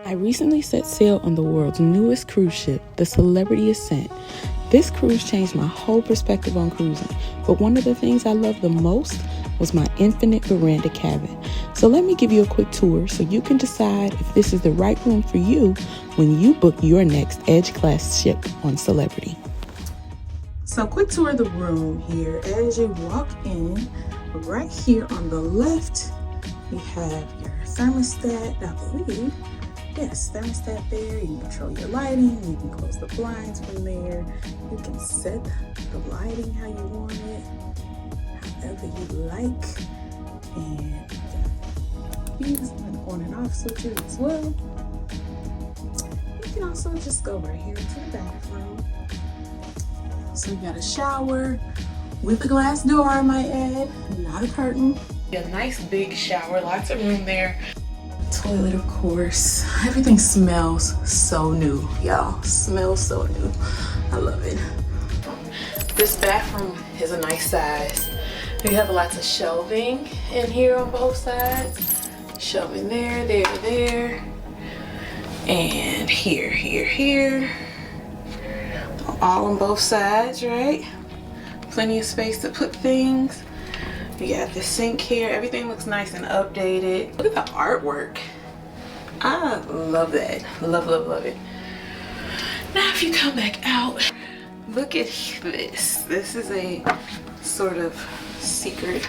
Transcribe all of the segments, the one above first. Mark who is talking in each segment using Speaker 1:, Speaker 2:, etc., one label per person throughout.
Speaker 1: I recently set sail on the world's newest cruise ship, the Celebrity Ascent. This cruise changed my whole perspective on cruising, but one of the things I loved the most was my infinite veranda cabin. So let me give you a quick tour so you can decide if this is the right room for you when you book your next Edge class ship on Celebrity. So quick tour of the room here. As you walk in, right here on the left, you have your thermostat, I believe. Yes, thermostat there. You can control your lighting. You can close the blinds from there. You can set the lighting how you want it, however you like. And these on and off switches as well. You can also just go right here to the bathroom. So you got a shower with a glass door, I might add, not a curtain. A nice big shower, lots of room there. Toilet, of course. Everything smells so new, y'all. Smells so new. I love it. This bathroom is a nice size. We have lots of shelving in here on both sides. Shelving there, there, and here. All on both sides, right? Plenty of space to put things. We got the sink here. Everything looks nice and updated. Look at the artwork. I love that. Love it. Now if you come back out, look at this. This is a sort of secret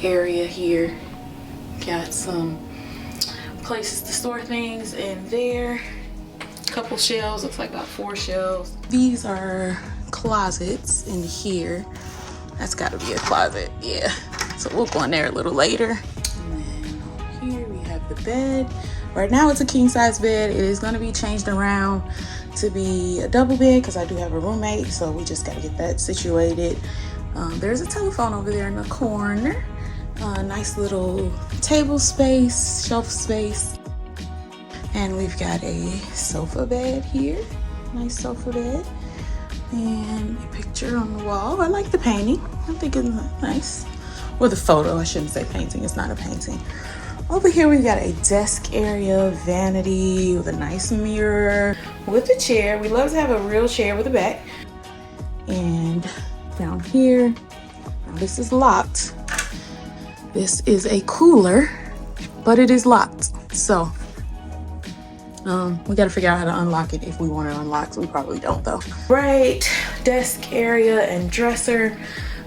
Speaker 1: area here. Got some places to store things in there. Couple shelves, looks like about 4 shelves. These are closets in here. That's got to be a closet, yeah. So we'll go in there a little later. And then over here we have the bed. Right now it's a king size bed. It is going to be changed around to be a double bed because I do have a roommate, so we just got to get that situated. There's a telephone over there in the corner. Nice little table space, shelf space. And we've got a sofa bed here. Nice sofa bed. And a picture on the wall. I like the painting. I think it's nice. Or the photo, I shouldn't say painting. It's not a painting. Over here we've got a desk area, vanity with a nice mirror, with a chair. We love to have a real chair with a back. And down here, now this is locked. This is a cooler, but it is locked. So we got to figure out how to unlock it if we want to unlock. So we probably don't though. Right, desk area and dresser.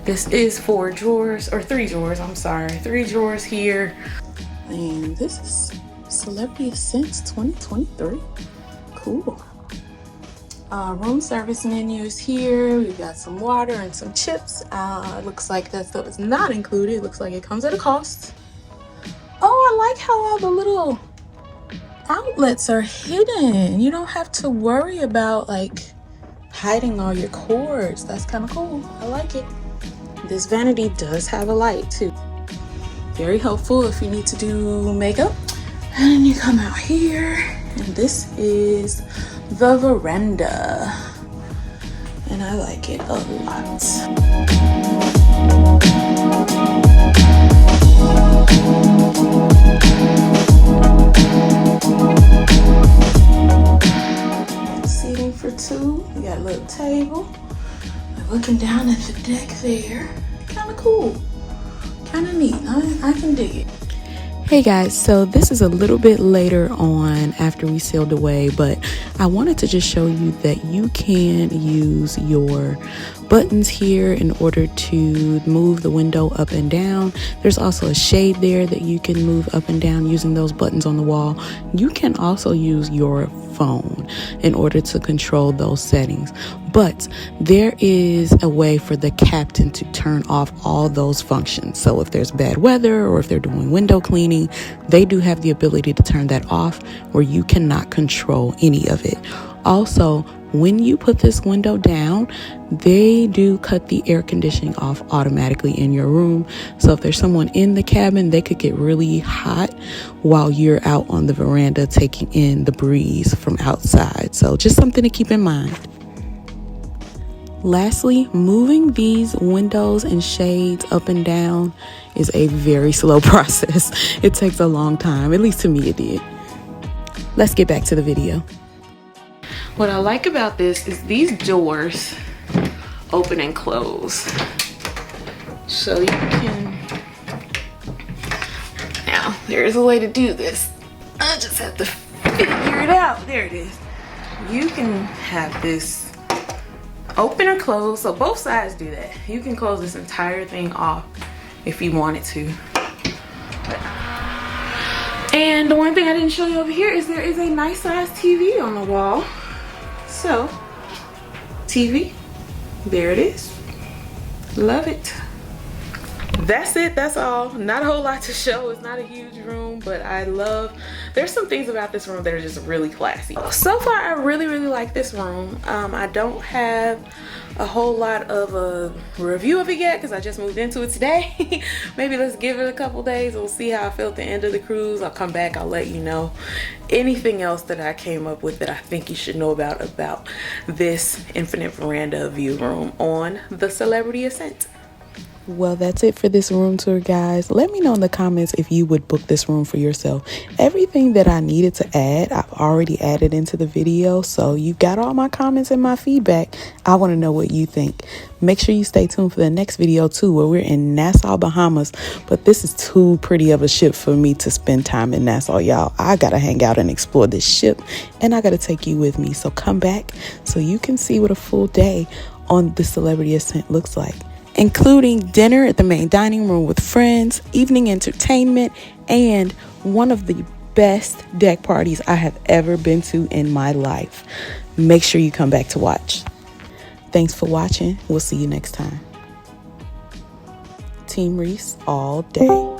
Speaker 1: This is 4 drawers, or 3 drawers, I'm sorry. 3 drawers here. And this is Celebrity Ascent 2023. Cool. Room service menus here. We've got some water and some chips. Looks like that stuff is not included. Looks like it comes at a cost. Oh, I like how all the little outlets are hidden. You don't have to worry about like hiding all your cords. That's kind of cool. I like it. This vanity does have a light too. Very helpful if you need to do makeup. And then you come out here, and this is the veranda. And I like it a lot. Seating for 2. We got a little table. We're looking down at the deck there. Kind of cool. Kind of neat. I can dig it. Hey guys, so this is a little bit later on after we sailed away, but I wanted to just show you that you can use your buttons here in order to move the window up and down. There's also a shade there that you can move up and down using those buttons on the wall. You can also use your phone in order to control those settings, but there is a way for the captain to turn off all those functions. So if there's bad weather or if they're doing window cleaning, they do have the ability to turn that off where you cannot control any of it. Also, when you put this window down, they do cut the air conditioning off automatically in your room. So if there's someone in the cabin, they could get really hot while you're out on the veranda taking in the breeze from outside. So just something to keep in mind. Lastly, moving these windows and shades up and down is a very slow process. It takes a long time, at least to me it did. let's get back to the video. What I like about this is these doors open and close. So you can, now there is a way to do this. I just have to figure it out. There it is. You can have this open or close, so both sides do that. You can close this entire thing off if you wanted to. And the one thing I didn't show you over here is there is a nice size TV on the wall. So, TV, there it is. Love it. That's it, that's all. Not a whole lot to show. It's not a huge room, but there's some things about this room that are just really classy. So far, I really like this room. I don't have a whole lot of a review of it yet because I just moved into it today. Maybe let's give it a couple days. We'll see how I feel at the end of the cruise. I'll come back, I'll let you know. Anything else that I came up with that I think you should know about this infinite veranda view room on the Celebrity Ascent. Well, that's it for this room tour, guys. Let me know in the comments if you would book this room for yourself. Everything that I needed to add, I've already added into the video. So you got all my comments and my feedback. I want to know what you think. Make sure you stay tuned for the next video too, where we're in Nassau, Bahamas. But this is too pretty of a ship for me to spend time in Nassau, y'all. I got to hang out and explore this ship, and I got to take you with me. So come back so you can see what a full day on the Celebrity Ascent looks like, including dinner at the main dining room with friends, evening entertainment, and one of the best deck parties I have ever been to in my life. Make sure you come back to watch. Thanks for watching. We'll see you next time. Team Reese all day.